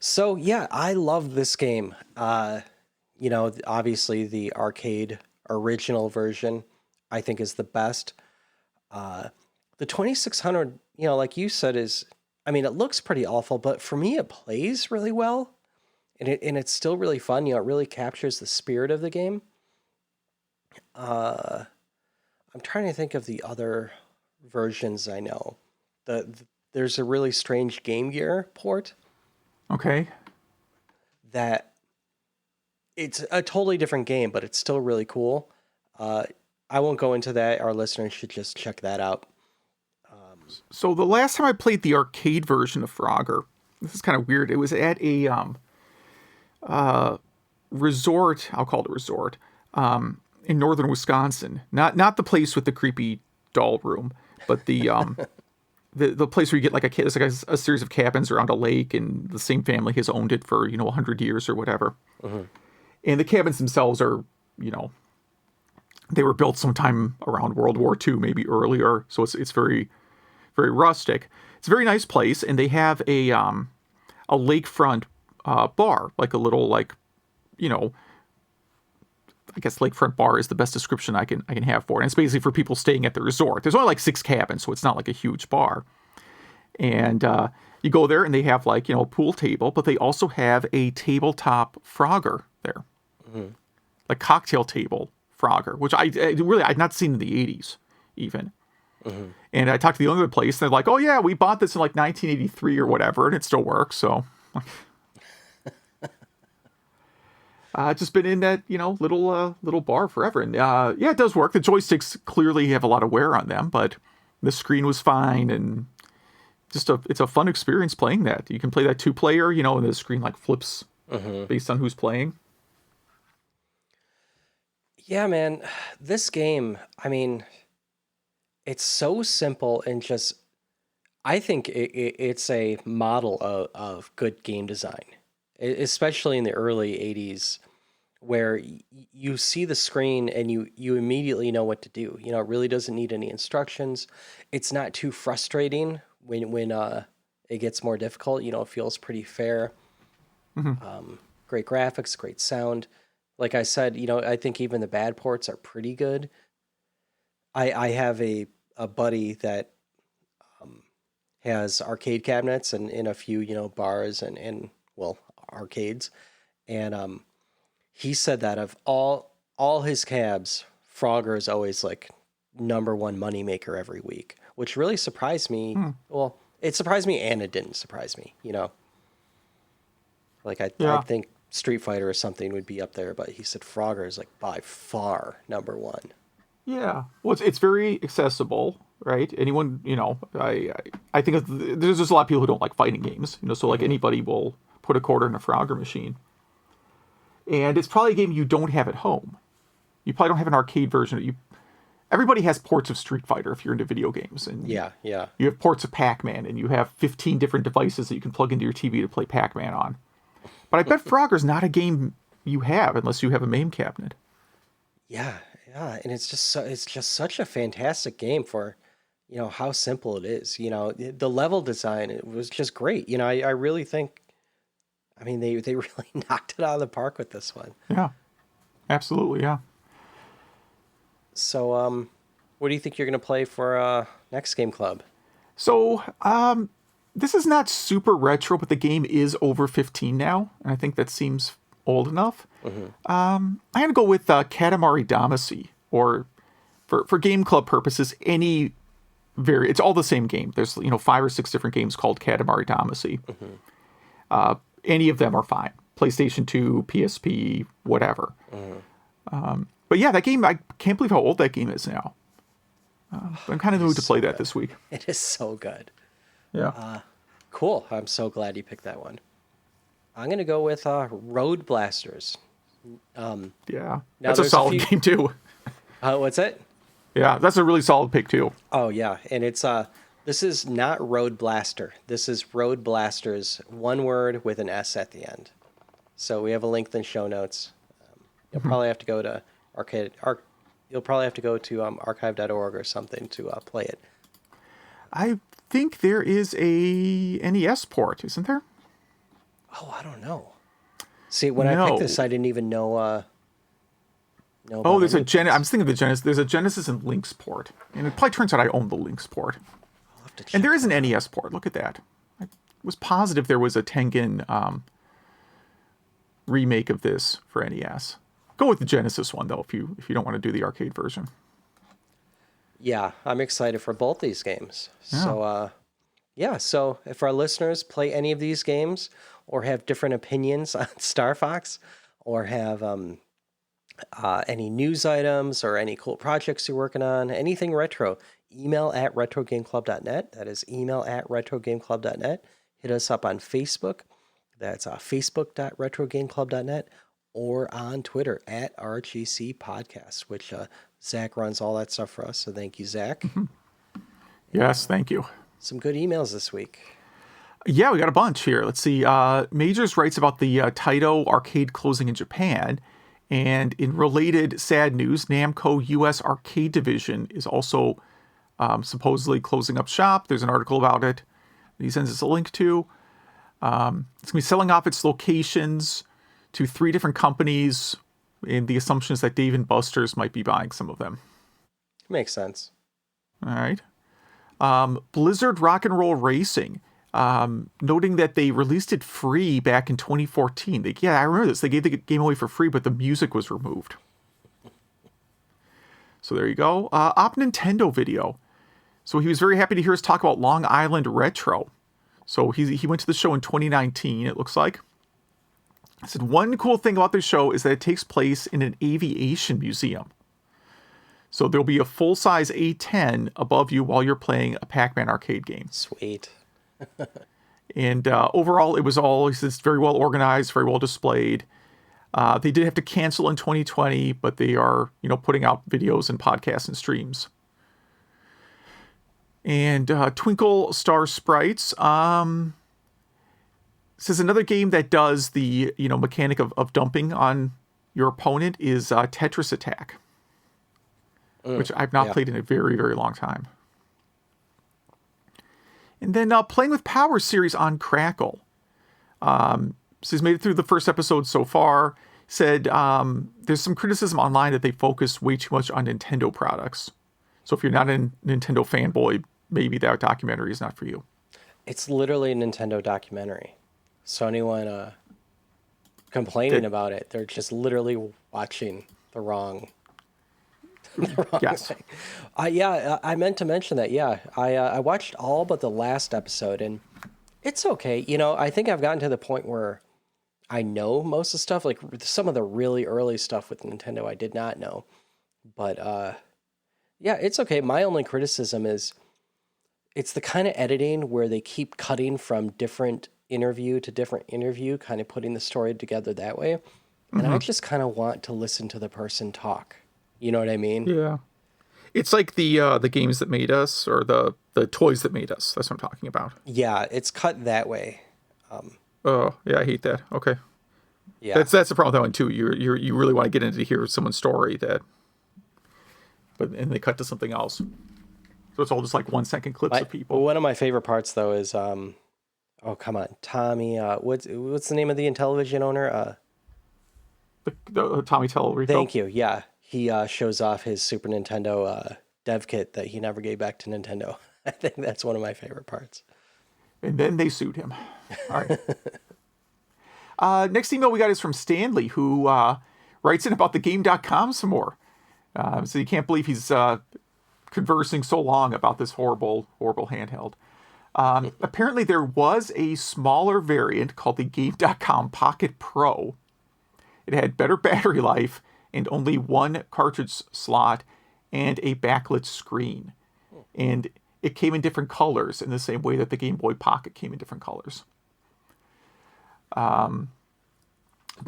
So yeah, I love this game. Obviously the arcade original version, I think is the best. The 2600, like you said, it looks pretty awful, but for me, it plays really well, and it's still really fun. It really captures the spirit of the game. I'm trying to think of the other versions I know. There's a really strange Game Gear port. Okay. That it's a totally different game, but it's still really cool. I won't go into that. Our listeners should just check that out. So the last time I played the arcade version of Frogger, this is kind of weird. It was at a resort. I'll call it a resort in northern Wisconsin. Not the place with the creepy doll room, but the the place where you get like it's like a series of cabins around a lake, and the same family has owned it for 100 years or whatever. And the cabins themselves are they were built sometime around World War II, maybe earlier. So it's very, very rustic. It's a very nice place, and they have a lakefront bar, like a little I guess lakefront bar is the best description I can have for it. And it's basically for people staying at the resort. There's only like 6 cabins, so it's not like a huge bar. And you go there, and they have a pool table, but they also have a tabletop Frogger there, like cocktail table Frogger, which I'd not seen in the 80s even. And I talked to the owner of the place, and they're like, "Oh yeah, we bought this in 1983 or whatever, and it still works." So. Just been in that, little bar forever. And yeah, it does work. The joysticks clearly have a lot of wear on them, but the screen was fine, and it's a fun experience playing that. You can play that 2-player, and the screen flips based on who's playing. Yeah, man, this game, it's so simple and just, I think it's a model of good game design, especially in the early 80s, where you see the screen and you immediately know what to do. It really doesn't need any instructions. It's not too frustrating when it gets more difficult. It feels pretty fair. Great graphics, great sound. Like I said, I think even the bad ports are pretty good. I have a buddy that has arcade cabinets and in a few, bars and arcades. And he said that of all his cabs, Frogger is always number one moneymaker every week, which really surprised me. Well, it surprised me and it didn't surprise me, I think Street Fighter or something would be up there, but he said Frogger is by far number one. Yeah. Well, it's very accessible, right? Anyone, I think there's just a lot of people who don't like fighting games, so anybody will put a quarter in a Frogger machine. And it's probably a game you don't have at home. You probably don't have an arcade version. Everybody has ports of Street Fighter if you're into video games. And yeah. You have ports of Pac-Man, and you have 15 different devices that you can plug into your TV to play Pac-Man on. But I bet Frogger's not a game you have unless you have a MAME cabinet. Yeah, and it's just such a fantastic game for, how simple it is. The level design, it was just great. I really think, they really knocked it out of the park with this one. Yeah, absolutely, yeah. So, what do you think you're going to play for next Game Club? So, this is not super retro, but the game is over 15 now, and I think that seems old enough. I'm going to go with Katamari Damacy, or for Game Club purposes, it's all the same game. There's 5 or 6 different games called Katamari Damacy. any of them are fine. PlayStation 2, PSP, whatever. But yeah, that game, I can't believe how old that game is now. I'm kind of in the mood to play that this week. It is so good. Yeah. Cool. I'm so glad you picked that one. I'm going to go with Road Blasters. Yeah. That's a solid game, too. What's it? Yeah, that's a really solid pick, too. Oh, yeah. And it's this is not Road Blaster. This is Road Blasters, one word with an S at the end. So we have a link in the show notes. You'll probably have to go to archive.org or something to play it. I think there is a NES port, isn't there? Oh, I don't know. See, when I picked this, I didn't even know. There's a Genesis. I'm thinking of the Genesis. There's a Genesis and Lynx port, and it probably turns out I own the Lynx port. And there is an NES port. Look at that. I was positive there was a Tengen remake of this for NES. Go with the Genesis one though, if you don't want to do the arcade version. Yeah, I'm excited for both these games. Yeah. So if our listeners play any of these games or have different opinions on Star Fox, or have any news items or any cool projects you're working on, anything retro, email at retrogameclub.net. That is email at retrogameclub.net. Hit us up on Facebook. That's facebook.retrogameclub.net, or on Twitter at RGC Podcast, which Zach runs all that stuff for us. So thank you, Zach. Yes, thank you. Some good emails this week. Yeah, we got a bunch here. Let's see. Majors writes about the Taito arcade closing in Japan. And in related sad news, Namco U.S. Arcade Division is also supposedly closing up shop. There's an article about it that he sends us a link to. It's going to be selling off its locations to 3 different companies, and the assumption is that Dave & Buster's might be buying some of them. Makes sense. All right. Blizzard Rock and Roll Racing, noting that they released it free back in 2014. I remember this. They gave the game away for free, but the music was removed. So there you go. Op Nintendo video. So he was very happy to hear us talk about Long Island Retro. So he went to the show in 2019, it looks like. He said, one cool thing about this show is that it takes place in an aviation museum. So there'll be a full-size A-10 above you while you're playing a Pac-Man arcade game. Sweet. And overall, he says, it's very well organized, very well displayed. They did have to cancel in 2020, but they are, putting out videos and podcasts and streams. And Twinkle Star Sprites says another game that does the mechanic of dumping on your opponent is Tetris Attack, which I've not played in a very, very long time. And then Playing with Power series on Crackle. So he's made it through the first episode so far. Said there's some criticism online that they focus way too much on Nintendo products. So if you're not a Nintendo fanboy, maybe that documentary is not for you. It's literally a Nintendo documentary. So anyone complaining about it, they're just literally watching the wrong yes. thing. I meant to mention that. Yeah, I watched all but the last episode, and it's okay. I think I've gotten to the point where I know most of the stuff. Like some of the really early stuff with Nintendo, I did not know. But yeah, it's okay. My only criticism is it's the kind of editing where they keep cutting from different interview to different interview, kind of putting the story together that way. And I just kind of want to listen to the person talk. You know what I mean? Yeah. It's like the games that made us, or the toys that made us. That's what I'm talking about. Yeah, it's cut that way. Oh, yeah, I hate that. Okay. Yeah. That's the problem with that one too. You really want to get into hear someone's story and they cut to something else. So it's all just like 1 second clips of people. One of my favorite parts though is oh come on, Tommy. What's the name of the Intellivision owner? The Tommy Tellerico. Thank you. Yeah, he shows off his Super Nintendo dev kit that he never gave back to Nintendo. I think that's one of my favorite parts. And then they sued him. All right. Next email we got is from Stanley, who writes in about the game.com some more. So you can't believe he's conversing so long about this horrible, horrible handheld. Apparently there was a smaller variant called the Game.com Pocket Pro. It had better battery life and only one cartridge slot and a backlit screen. And it came in different colors in the same way that the Game Boy Pocket came in different colors. But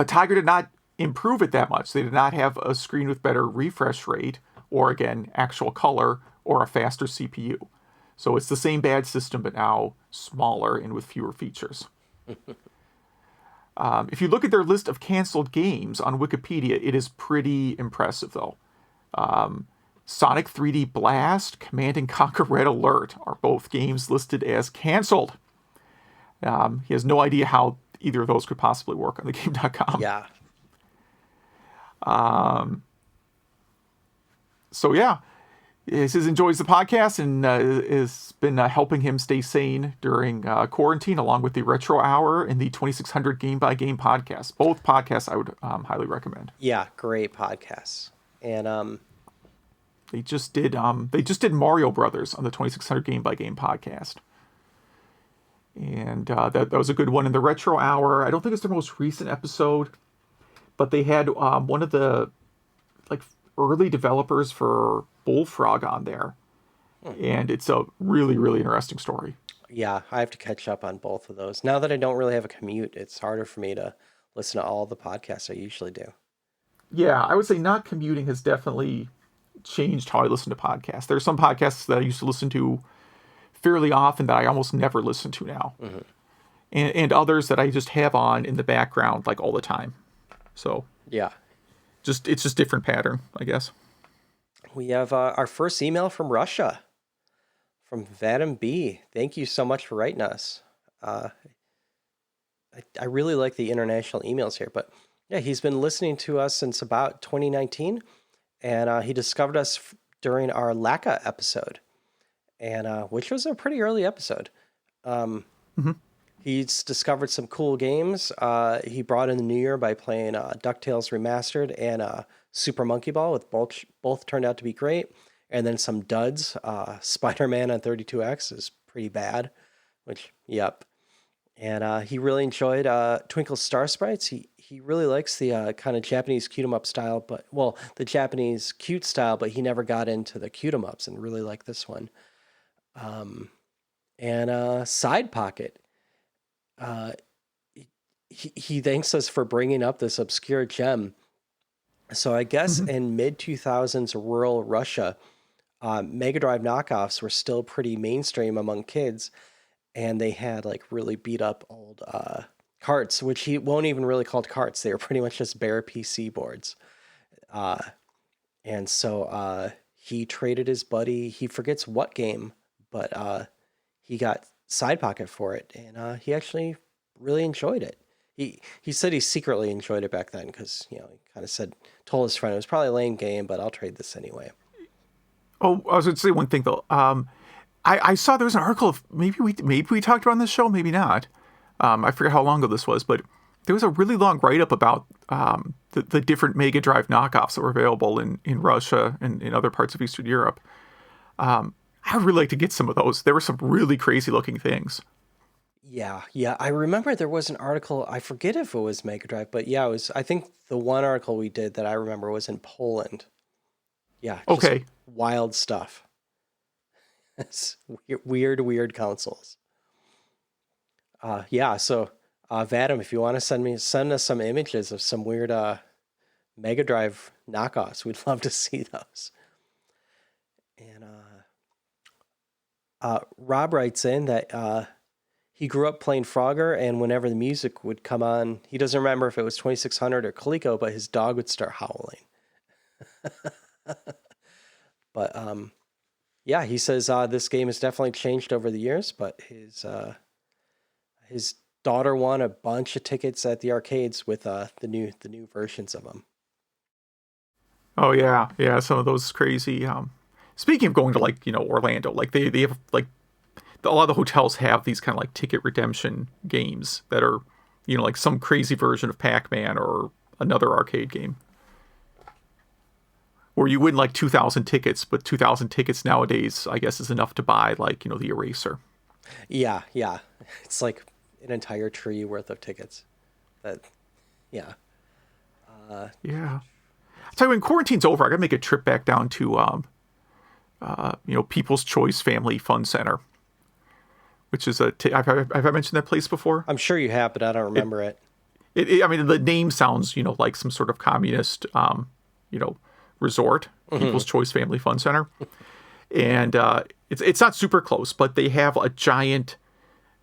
Tiger did not improve it that much. They did not have a screen with better refresh rate or, again, actual color or a faster CPU. So it's the same bad system, but now smaller and with fewer features. If you look at their list of canceled games on Wikipedia, it is pretty impressive, though. Sonic 3D Blast, Command & Conquer Red Alert are both games listed as canceled. He has no idea how either of those could possibly work on the Game.com. Yeah. So yeah, he says enjoys the podcast and has been helping him stay sane during quarantine, along with the Retro Hour and the 2600 Game by Game podcast. Both podcasts I would highly recommend. Yeah, great podcasts. And they just did Mario Brothers on the 2600 Game by Game podcast. And that was a good one in the Retro Hour. I don't think it's their most recent episode, but they had one of the early developers for Bullfrog on there. And it's a really, really interesting story. Yeah, I have to catch up on both of those. Now that I don't really have a commute, it's harder for me to listen to all the podcasts I usually do. Yeah, I would say not commuting has definitely changed how I listen to podcasts. There are some podcasts that I used to listen to fairly often that I almost never listen to now. Mm-hmm. And others that I just have on in the background all the time. So yeah, it's just different pattern, I guess. We have our first email from Russia, from Vadim B. Thank you so much for writing us. I really like the international emails here, but yeah, he's been listening to us since about 2019, and he discovered us during our LACA episode, and which was a pretty early episode. Mm-hmm. He's discovered some cool games. He brought in the new year by playing DuckTales Remastered and Super Monkey Ball, with both turned out to be great. And then some duds. Spider-Man on 32X is pretty bad, which, yep. And he really enjoyed Twinkle Star Sprites. He really likes the kind of Japanese cute-em-up style, the Japanese cute style, but he never got into the cute-em-ups and really liked this one. And Side Pocket. He thanks us for bringing up this obscure gem. So I guess in mid-2000s rural Russia, Mega Drive knockoffs were still pretty mainstream among kids, and they had really beat up old carts, which he won't even really call carts. They were pretty much just bare PC boards. And so he traded his buddy, he forgets what game, but he got Side Pocket for it, and he actually really enjoyed it. He said he secretly enjoyed it back then because, he kind of told his friend it was probably a lame game, but I'll trade this anyway. Oh, I was going to say one thing though. I saw there was an article of maybe we talked about on this show, maybe not. I forget how long ago this was, but there was a really long write-up about the different Mega Drive knockoffs that were available in Russia and in other parts of Eastern Europe. I would really like to get some of those. There were some really crazy looking things. Yeah. I remember there was an article, I forget if it was Mega Drive, but yeah, it was, I think the one article we did that I remember was in Poland. Yeah. Okay. Wild stuff. It's weird consoles. So Vadim, if you want to send us some images of some weird Mega Drive knockoffs, we'd love to see those. And Rob writes in that he grew up playing Frogger, and whenever the music would come on, he doesn't remember if it was 2600 or Coleco, but his dog would start howling. But he says this game has definitely changed over the years, but his daughter won a bunch of tickets at the arcades with the new versions of them. Oh yeah, some of those crazy. Speaking of going to Orlando, they have a lot of the hotels have these kind of ticket redemption games that are some crazy version of Pac-Man or another arcade game. Where you win 2,000 tickets, but 2,000 tickets nowadays, I guess, is enough to buy the eraser. Yeah, yeah. It's like an entire tree worth of tickets. That, yeah. Yeah. I tell you, when quarantine's over, I gotta make a trip back down to People's Choice Family Fun Center, which is have I mentioned that place before? I'm sure you have, but I don't It, remember it. I mean, the name sounds, like some sort of communist, you know, resort. Hmm. People's Choice Family Fun Center, and it's not super close, but they have a giant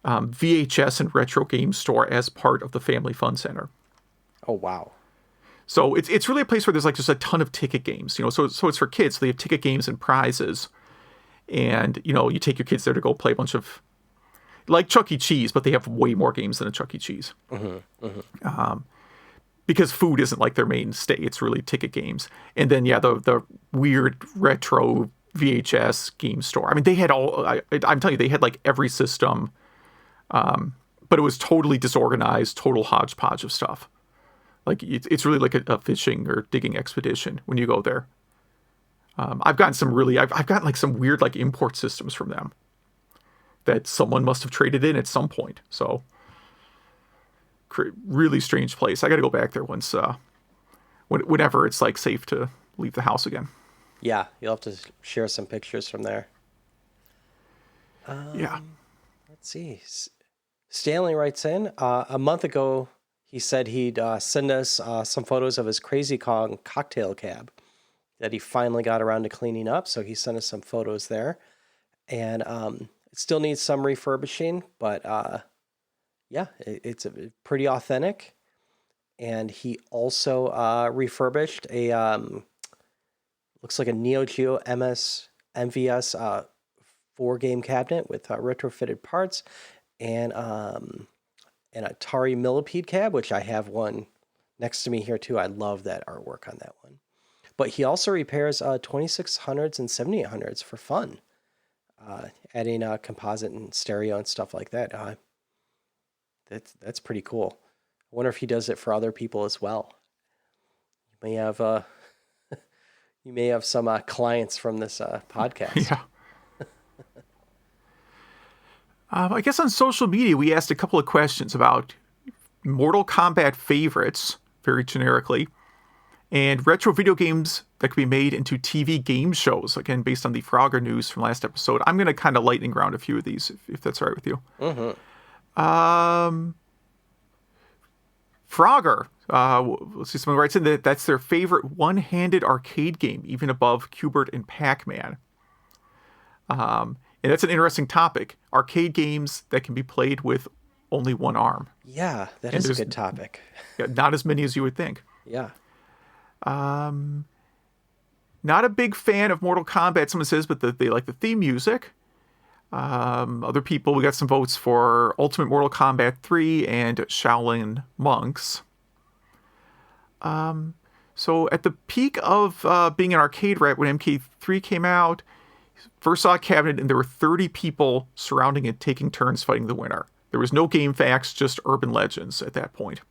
VHS and retro game store as part of the Family Fun Center. Oh, wow. So it's really a place where there's like just a ton of ticket games, So it's for kids. So they have ticket games and prizes, and you take your kids there to go play a bunch of like Chuck E. Cheese, but they have way more games than a Chuck E. Cheese. Because food isn't like their mainstay. It's really ticket games. And then, yeah, the weird retro VHS game store. I mean, they had I'm telling you, they had like every system, but it was totally disorganized, total hodgepodge of stuff. Like, it's really like a fishing or digging expedition when you go there. I've gotten like some weird like import systems from them that someone must have traded in at some point. So, really strange place. I got to go back there once, whenever it's like safe to leave the house again. Yeah, you'll have to share some pictures from there. Yeah. Let's see. Stanley writes in, a month ago, he said he'd send us some photos of his Crazy Kong cocktail cab that he finally got around to cleaning up. So he sent us some photos there. And it still needs some refurbishing, but yeah, it's pretty authentic. And he also refurbished a, looks like a Neo Geo MVS 4-game cabinet with retrofitted parts and an Atari Millipede cab, which I have one next to me here too. I love that artwork on that one. But he also repairs 2600s and 7800s for fun, adding composite and stereo and stuff like that. That's pretty cool. I wonder if he does it for other people as well. You may have some clients from this podcast. Yeah. I guess on social media, we asked a couple of questions about Mortal Kombat favorites, very generically, and retro video games that could be made into TV game shows, again, based on the Frogger news from last episode. I'm going to kind of lightning round a few of these, if that's all right with you. Mm-hmm. Frogger, let's see, someone writes in that that's their favorite one-handed arcade game, even above Q*bert and Pac-Man. And that's an interesting topic. Arcade games that can be played with only one arm. Yeah, that is a good topic. Yeah, not as many as you would think. Yeah. Not a big fan of Mortal Kombat, someone says, but they like the theme music. Other people, we got some votes for Ultimate Mortal Kombat 3 and Shaolin Monks. So at the peak of being an arcade rat when MK3 came out, first saw a cabinet and there were 30 people surrounding it taking turns fighting the winner. There was no game facts, just urban legends at that point.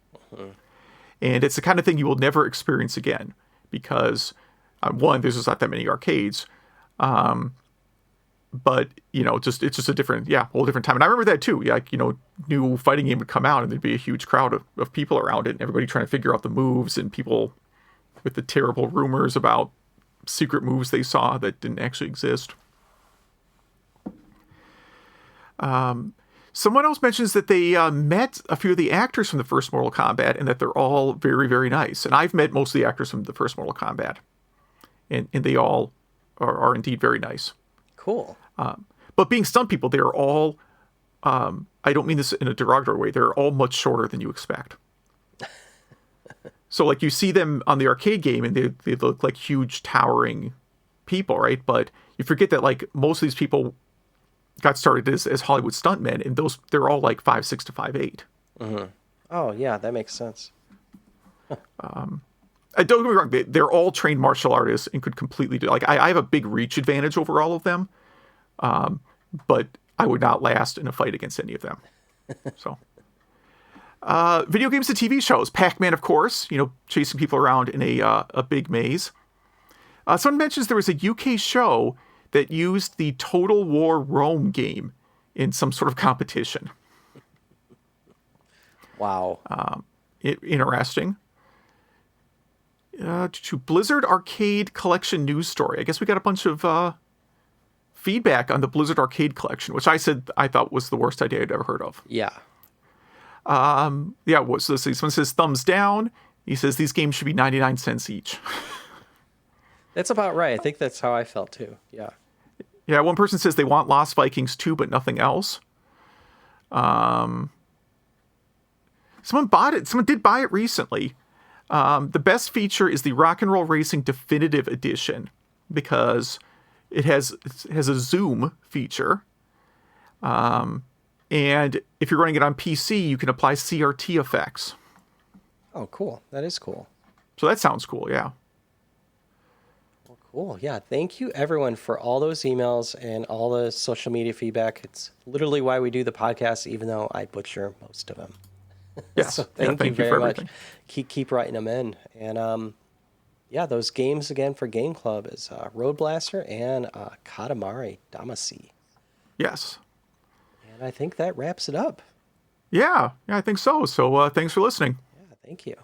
And it's the kind of thing you will never experience again because, one, there's just not that many arcades. But, it's just a different, whole different time. And I remember that too. Like, new fighting game would come out and there'd be a huge crowd of people around it and everybody trying to figure out the moves and people with the terrible rumors about secret moves they saw that didn't actually exist. Someone else mentions that they met a few of the actors from the first Mortal Kombat and that they're all very, very nice. And I've met most of the actors from the first Mortal Kombat. And they all are indeed very nice. Cool. But being stunt people, they're all, I don't mean this in a derogatory way, they're all much shorter than you expect. So, like, you see them on the arcade game, and they look like huge, towering people, right? But you forget that, like, most of these people got started as Hollywood stuntmen, and they're all, like, 5'6" to 5'8". Mm-hmm. Oh, yeah, that makes sense. Don't get me wrong, they're all trained martial artists and could completely do... Like, I have a big reach advantage over all of them, but I would not last in a fight against any of them. So... video games and TV shows. Pac-Man, of course, chasing people around in a big maze. Someone mentions there was a UK show that used the Total War Rome game in some sort of competition. Wow. Interesting. To Blizzard Arcade Collection news story. I guess we got a bunch of feedback on the Blizzard Arcade Collection, which I said I thought was the worst idea I'd ever heard of. Yeah. So someone says thumbs down. He says these games should be 99 cents each. That's about right. I think that's how I felt too. Yeah. Yeah, one person says they want Lost Vikings 2, but nothing else. Someone bought it. Someone did buy it recently. The best feature is the Rock and Roll Racing Definitive Edition because it has a zoom feature. And if you're running it on PC, you can apply CRT effects. Oh, cool. That is cool. So that sounds cool, yeah. Well, cool. Yeah. Thank you, everyone, for all those emails and all the social media feedback. It's literally why we do the podcast, even though I butcher most of them. Yes. So thank you very much. Everything. Keep writing them in. And those games again for Game Club is Road Blaster and Katamari Damacy. Yes. And I think that wraps it up. Yeah, I think so. So thanks for listening. Yeah, thank you.